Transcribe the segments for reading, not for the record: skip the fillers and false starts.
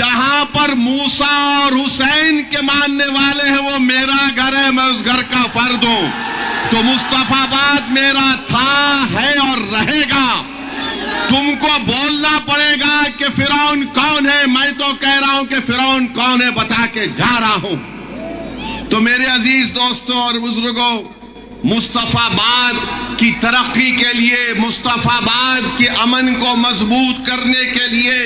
जहां पर मूसा और हुसैन के मानने वाले हैं वो मेरा घर है, मैं उस घर का फर्द हूं। तो मुस्तफाबाद मेरा था, है और रहेगा। तुमको बोलना पड़ेगा कि फिरौन कौन है। मैं तो कह रहा हूं कि फिरौन कौन है बता के जा रहा हूं। तो मेरे अजीज दोस्तों और बुजुर्गों, मुस्तफाबाद की तरक्की के लिए, मुस्तफाबाद के अमन को मजबूत करने के लिए,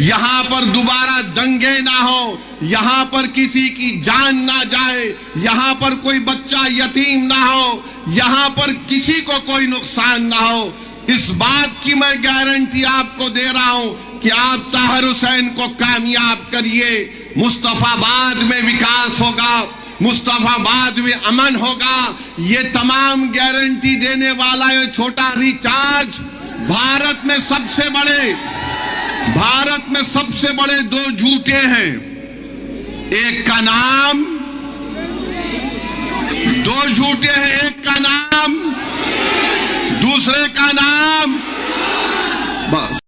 यहां पर दोबारा दंगे ना हो, यहां पर किसी की जान ना जाए, यहां पर कोई बच्चा यतीम ना हो, यहां पर किसी को कोई नुकसान ना हो, इस बात की मैं गारंटी आपको दे रहा हूं कि आप ताहिर हुसैन को कामयाब करिए। मुस्तफाबाद में विकास होगा, मुस्तफाबाद में अमन होगा। ये तमाम गारंटी देने वाला ये छोटा रिचार्ज भारत में सबसे बड़े दो झूठे हैं। एक का नाम, दो झूठे हैं, एक का नाम, दूसरे का नाम, बस।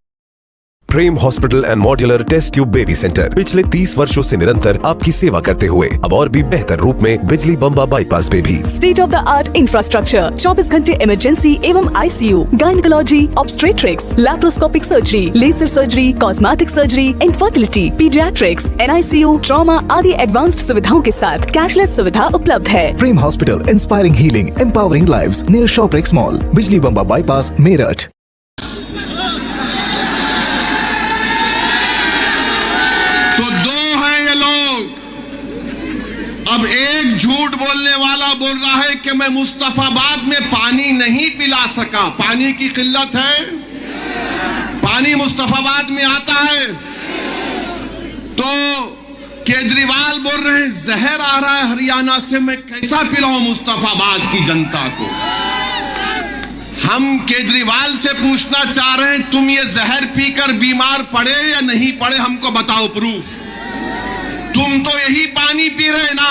Prem hospital and modular test tube baby centre पिछले 30 वर्षों से निरंतर आपकी सेवा करते हुए अब और भी बेहतर रूप में बिजली बम्बा बाईपास पे भी। State of the art infrastructure, 24 घंटे इमरजेंसी एवं ICU, gynaecology, obstetrics, laparoscopic surgery, laser surgery, cosmetic surgery, infertility, paediatrics, NICU, trauma आदि एडवांस्ड सुविधाओं के साथ कैशलेस सुविधा उपलब्ध है। Prem hospital, inspiring healing, empowering lives, near Shoprix mall, Bijli Bamba bypass, Meerut. अब एक झूठ बोलने वाला बोल रहा है कि मैं मुस्तफाबाद में पानी नहीं पिला सका। पानी की किल्लत है, पानी मुस्तफाबाद में आता है। तो केजरीवाल बोल रहे हैं जहर आ रहा है हरियाणा से, मैं कैसा पिलाऊं मुस्तफाबाद की जनता को। हम केजरीवाल से पूछना चाह रहे हैं तुम ये जहर पीकर बीमार पड़े या नहीं पड़े, हमको बताओ प्रूफ। तुम तो यही पानी पी रहे ना,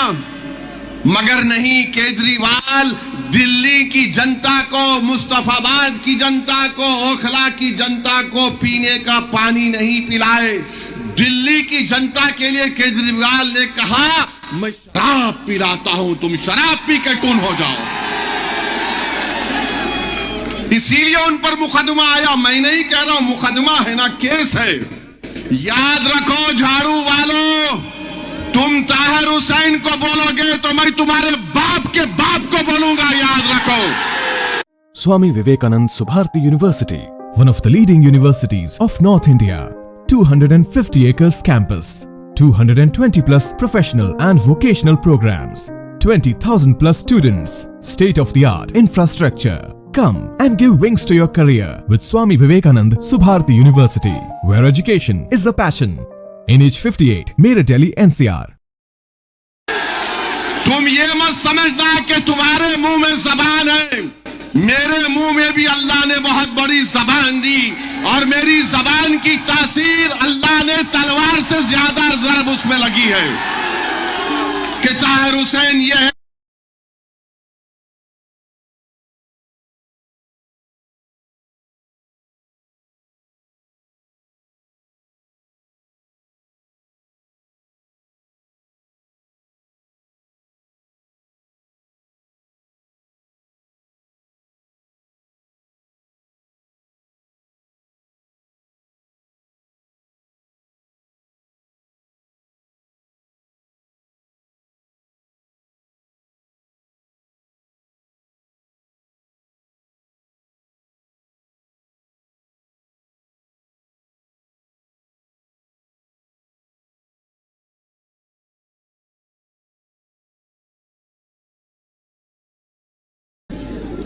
मगर नहीं, केजरीवाल दिल्ली की जनता को, मुस्तफाबाद की जनता को, ओखला की जनता को पीने का पानी नहीं पिलाए। दिल्ली की जनता के लिए केजरीवाल ने कहा मैं शराब पिलाता हूं, तुम शराब पी के टून हो जाओ। इसीलिए उन पर मुकदमा आया। मैं नहीं कह रहा हूं, मुकदमा है ना, केस है। याद रखो झाड़ू वालों, तुम ताहिर हुसैन को बोलोगे तो मैं तुम्हारे बाप के बाप को बोलूंगा, याद रखो। Swami Vivekanand Subharti University, one of the leading universities of North India. 250 acres campus, 220 plus professional and vocational programs, 20,000 plus students, state of the art infrastructure. Come and give wings to your career with Swami Vivekanand Subharti University, where education is a passion. NH58, Meerut, Delhi, NCR. तुम ये मत समझना कि तुम्हारे मुंह में जबान है, मेरे मुंह में भी अल्लाह ने बहुत बड़ी जबान दी, और मेरी जबान की तासीर अल्लाह ने तलवार से ज्यादा ज़रब उसमें लगी है कि ताहिर हुसैन ये है।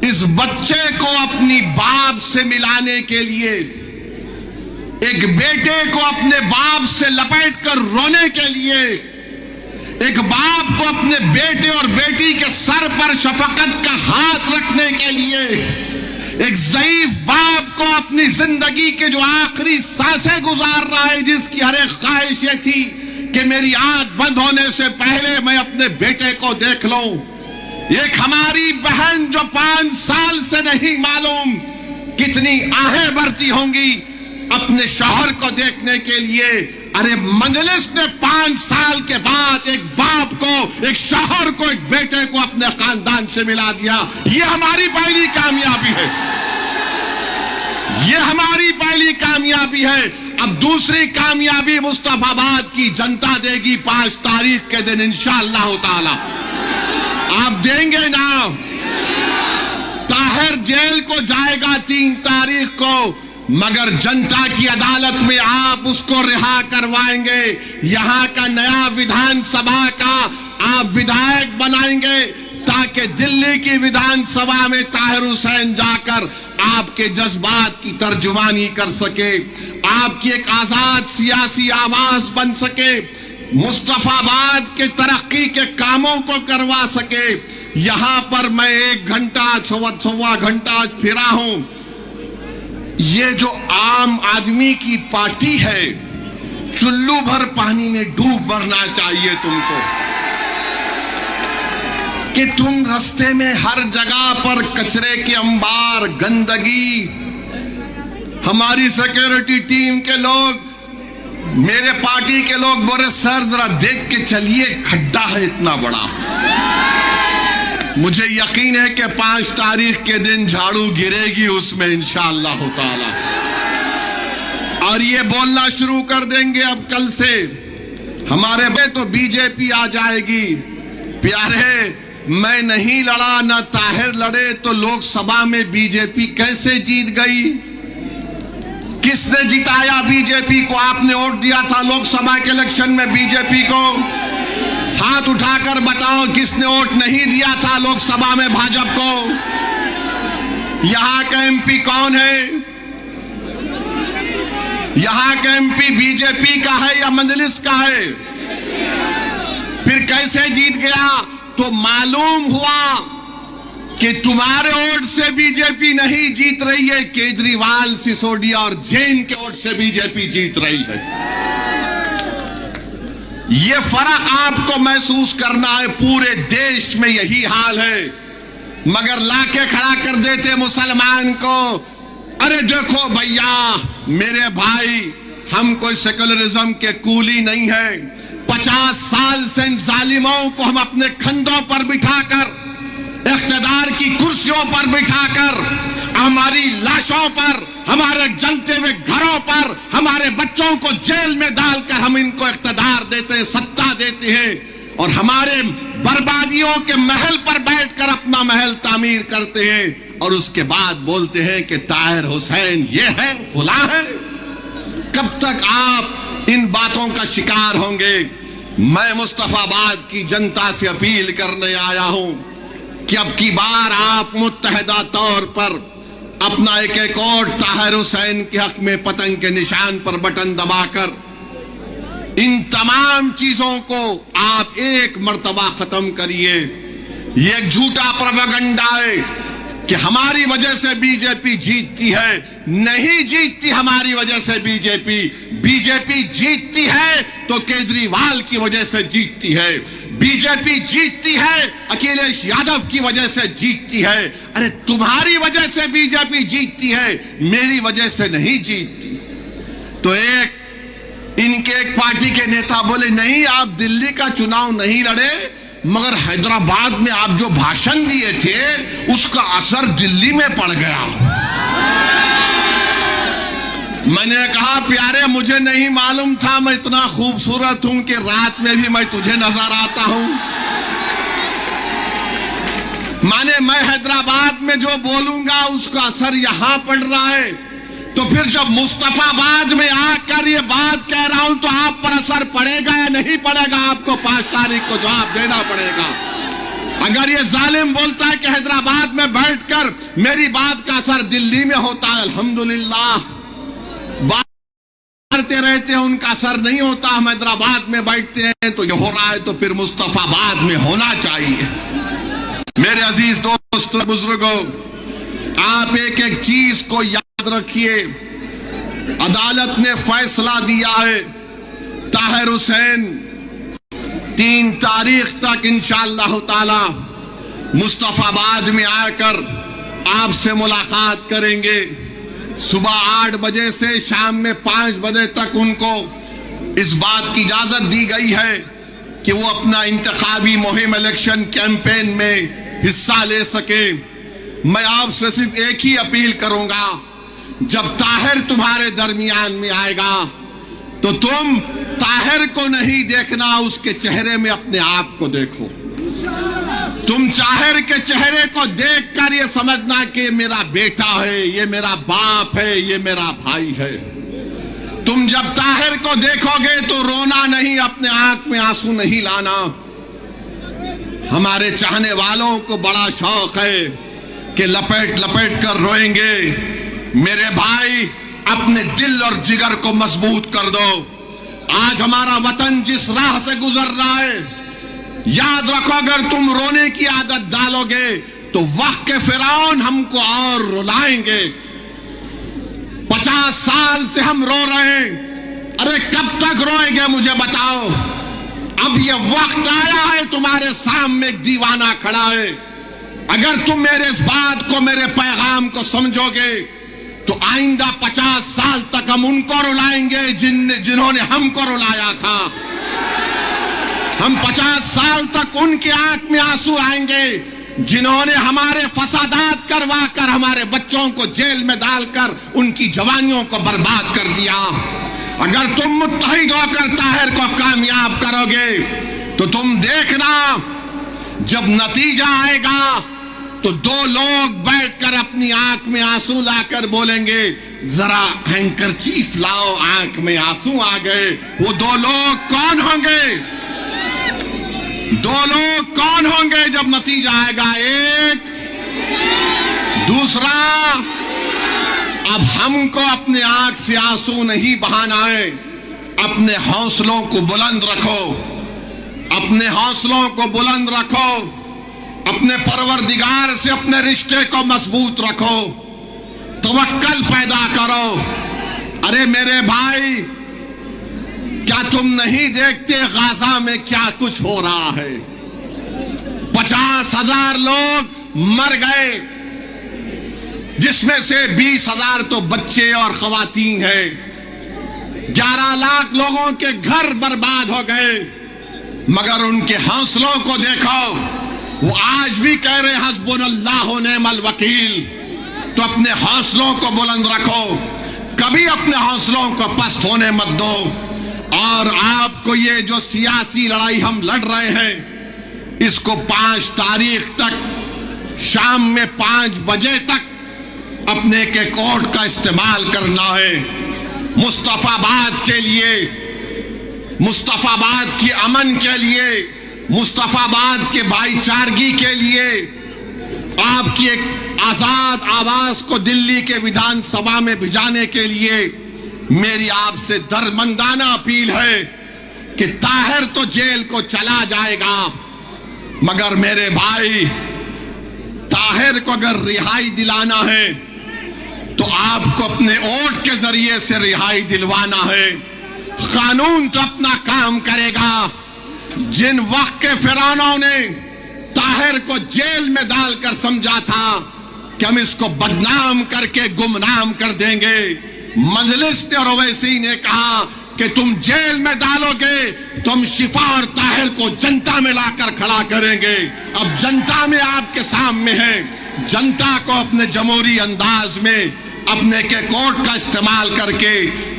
इस बच्चे को अपनी बाप से मिलाने के लिए, एक बेटे को अपने बाप से लपेटकर रोने के लिए, एक बाप को अपने बेटे और बेटी के सर पर शफकत का हाथ रखने के लिए, एक ज़ईफ बाप को अपनी जिंदगी के जो आखिरी सांसें गुजार रहा है, जिसकी हर एक ख्वाहिश ये थी कि मेरी आंख बंद होने से पहले मैं अपने बेटे को देख लूं। एक हमारी बहन जो 5 साल से नहीं मालूम कितनी आहें भरती होंगी अपने शौहर को देखने के लिए, अरे मजलिस ने 5 साल के बाद एक बाप को, एक शौहर को, एक बेटे को अपने खानदान से मिला दिया। ये हमारी पहली कामयाबी है, ये हमारी पहली कामयाबी है। अब दूसरी कामयाबी मुस्तफाबाद की जनता देगी 5 तारीख के दिन इंशाअल्लाह ताला। आप देंगे ना? ताहिर जेल को जाएगा 3 तारीख को, मगर जनता की अदालत में आप उसको रिहा करवाएंगे। यहां का नया विधानसभा का आप विधायक बनाएंगे ताकि दिल्ली की विधानसभा में ताहिर हुसैन जाकर आपके जज्बात की तर्जुमानी कर सके, आपकी एक आजाद सियासी आवाज बन सके, मुस्तफाबाद के तरक्की के कामों को करवा सके। यहां पर मैं 1 घंटा, सवा घंटा फिरा हूं। ये जो आम आदमी की पार्टी है, चुल्लू भर पानी में डूब मरना चाहिए तुमको, कि तुम रास्ते में हर जगह पर कचरे के अंबार, गंदगी। हमारी सिक्योरिटी टीम के लोग, मेरे पार्टी के लोग बोले सर जरा देख के चलिए, खड्डा है इतना बड़ा। मुझे यकीन है कि 5 तारीख के दिन झाड़ू गिरेगी उसमें इंशाअल्लाह ताला, और ये बोलना शुरू कर देंगे अब कल से हमारे बे तो बीजेपी आ जाएगी। प्यारे, मैं नहीं लड़ा, ना ताहिर लड़े, तो लोकसभा में बीजेपी कैसे जीत गई? किसने जिताया बीजेपी को? आपने वोट दिया था लोकसभा के इलेक्शन में बीजेपी को? हाथ उठाकर बताओ किसने वोट नहीं दिया था लोकसभा में भाजपा को? यहां का एमपी कौन है? यहां का एमपी बीजेपी का है या मजलिस का है? फिर कैसे जीत गया? तो मालूम हुआ कि तुम्हारे वोट से बीजेपी नहीं जीत रही है, केजरीवाल, सिसोदिया और जैन के वोट से बीजेपी जीत रही है। यह फर्क आपको महसूस करना है। पूरे देश में यही हाल है, मगर लाके खड़ा कर देते मुसलमान को। अरे देखो भैया, मेरे भाई, हम कोई सेकुलरिज्म के कूली नहीं है। 50 साल से इन जालिमों को हम अपने कंधों पर बिठाकर, इख्तिदार की कुर्सियों पर बिठाकर, हमारी लाशों पर, हमारे जलते हुए घरों पर, हमारे बच्चों को जेल में डालकर हम इनको इख्तिदार देते हैं, सत्ता देते हैं, और हमारे बर्बादियों के महल पर बैठकर अपना महल तामीर करते हैं, और उसके बाद बोलते हैं कि ताहिर हुसैन ये है, फुला है। कब तक आप इन बातों का शिकार होंगे? मैं मुस्तफाबाद की जनता से अपील करने आया हूं कि अब की बार आप मुत्तहिदा तौर पर अपना एक और ताहिर हुसैन के हक में पतंग के निशान पर बटन दबाकर इन तमाम चीजों को आप एक मर्तबा खत्म करिए। ये एक झूठा प्रोपेगेंडा है कि हमारी वजह से बीजेपी जीतती है। नहीं जीतती हमारी वजह से बीजेपी। बीजेपी जीतती है तो केजरीवाल की वजह से जीतती है। बीजेपी जीतती है अखिलेश यादव की वजह से जीतती है। अरे तुम्हारी वजह से बीजेपी जीतती है, मेरी वजह से नहीं जीतती। तो इनके एक पार्टी के नेता बोले नहीं, आप दिल्ली का चुनाव नहीं लड़े, मगर हैदराबाद में आप जो भाषण दिए थे उसका असर दिल्ली में पड़ गया। मैंने कहा प्यारे, मुझे नहीं मालूम था मैं इतना खूबसूरत हूं कि रात में भी मैं तुझे नजर आता हूं। माने मैं हैदराबाद में जो बोलूंगा उसका असर यहां पड़ रहा है, तो फिर जब मुस्तफाबाद में आकर ये बात कह रहा हूं तो आप पर असर पड़ेगा या नहीं पड़ेगा? आपको 5 तारीख को जवाब देना पड़ेगा। अगर ये जालिम बोलता है कि हैदराबाद में बैठकर मेरी बात का असर दिल्ली में होता है, अल्हम्दुलिल्लाह, बात करते रहते हैं उनका असर नहीं होता, हम हैदराबाद में बैठते हैं तो ये हो रहा है, तो फिर मुस्तफाबाद में होना चाहिए। मेरे अजीज दोस्तों, बुजुर्गों, आप एक एक चीज को याद रखिए। अदालत ने फैसला दिया है ताहिर हुसैन 3 तारीख तक इंशाअल्लाह ताला मुस्तफाबाद में आकर आपसे मुलाकात करेंगे। सुबह 8 बजे से शाम में 5 बजे तक उनको इस बात की इजाजत दी गई है कि वो अपना इंतखाबी मुहिम इलेक्शन कैंपेन में हिस्सा ले सके। मैं आपसे सिर्फ एक ही अपील करूंगा, जब ताहिर तुम्हारे दरमियान में आएगा तो तुम ताहिर को नहीं देखना, उसके चेहरे में अपने आप को देखो। तुम ताहिर के चेहरे को देखकर ये समझना कि मेरा बेटा है, ये मेरा बाप है, ये मेरा भाई है। तुम जब ताहिर को देखोगे तो रोना नहीं, अपने आंख में आंसू नहीं लाना। हमारे चाहने वालों को बड़ा शौक है कि लपेट लपेट कर रोएंगे। मेरे भाई, अपने दिल और जिगर को मजबूत कर दो। आज हमारा वतन जिस राह से गुजर रहा है, याद रखो, अगर तुम रोने की आदत डालोगे तो वक्त के फिरौन हमको और रुलाएंगे। 50 साल से हम रो रहे हैं, अरे कब तक रोएंगे मुझे बताओ। अब ये वक्त आया है, तुम्हारे सामने एक दीवाना खड़ा है। अगर तुम मेरे इस बात को, मेरे पैगाम को समझोगे तो आइंदा 50 साल तक हम उनको रुलाएंगे जिन्होंने हमको रुलाया था। हम 50 साल तक उनके आंख में आंसू आएंगे जिन्होंने हमारे फसादात करवा कर हमारे बच्चों को जेल में डालकर उनकी जवानियों को बर्बाद कर दिया। अगर तुम मुत्तहिद होकर ताहिर को कामयाब करोगे तो तुम देखना, जब नतीजा आएगा तो 2 लोग बैठकर अपनी आंख में आंसू लाकर बोलेंगे, जरा हैंकरचीफ लाओ, आंख में आंसू आ गए। वो 2 लोग कौन होंगे? 2 लोग कौन होंगे जब नतीजा आएगा? एक, दूसरा, अब हमको अपने आंख से आंसू नहीं बहाना है। अपने हौसलों को बुलंद रखो, अपने हौसलों को बुलंद रखो, अपने परवरदिगार से अपने रिश्ते को मजबूत रखो, तवक्कल पैदा करो। अरे मेरे भाई, क्या तुम नहीं देखते गाजा में क्या कुछ हो रहा है? 50,000 लोग मर गए, जिसमें से 20,000 तो बच्चे और खवातीन हैं। 11 लाख लोगों के घर बर्बाद हो गए, मगर उनके हौसलों को देखो। वो आज भी कह रहे हस्बुनल्लाह व निअमल वकील। तो अपने हौसलों को बुलंद रखो, कभी अपने हौसलों को पस्त होने मत दो। और आपको ये जो सियासी लड़ाई हम लड़ रहे हैं, इसको 5 तारीख तक शाम में 5 बजे तक अपने के कोर्ट का इस्तेमाल करना है। मुस्तफाबाद के लिए, मुस्तफाबाद की अमन के लिए, मुस्तफाबाद के भाईचारगी के लिए, आपकी एक आजाद आवाज को दिल्ली के विधानसभा में भिजाने के लिए मेरी आपसे दर्दमंदाना अपील है कि ताहिर तो जेल को चला जाएगा, मगर मेरे भाई, ताहिर को अगर रिहाई दिलाना है तो आपको अपने वोट के जरिए से रिहाई दिलवाना है। कानून तो अपना काम करेगा। जिन वक्त के फिरौनों ने ताहिर को जेल में डालकर समझा था कि हम इसको बदनाम करके गुमनाम कर देंगे, मजलिस और ओवैसी ने कहा कि तुम जेल में डालोगे तो हम शिफा और ताहिर को जनता में लाकर खड़ा करेंगे। अब जनता में आपके सामने है, जनता को अपने जमहूरी अंदाज में अपने के कोर्ट का इस्तेमाल करके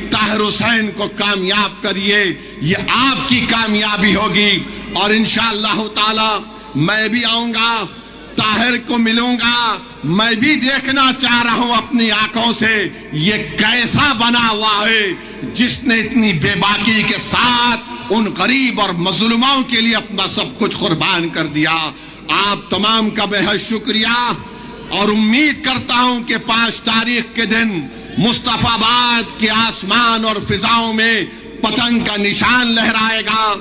ताहिर हुसैन को कामयाब करिए। ये आपकी कामयाबी होगी और इंशाअल्लाह ताला मैं भी आऊंगा, ताहिर को मिलूंगा। मैं भी देखना चाह रहा हूं अपनी आंखों से ये कैसा बना हुआ है जिसने इतनी बेबाकी के साथ उन गरीब और मजलूमों के लिए अपना सब कुछ कुर्बान कर दिया। आप तमाम का बेहद शुक्रिया और उम्मीद करता हूं कि 5 तारीख के दिन मुस्तफाबाद के आसमान और फिजाओं में पतंग का निशान लहराएगा।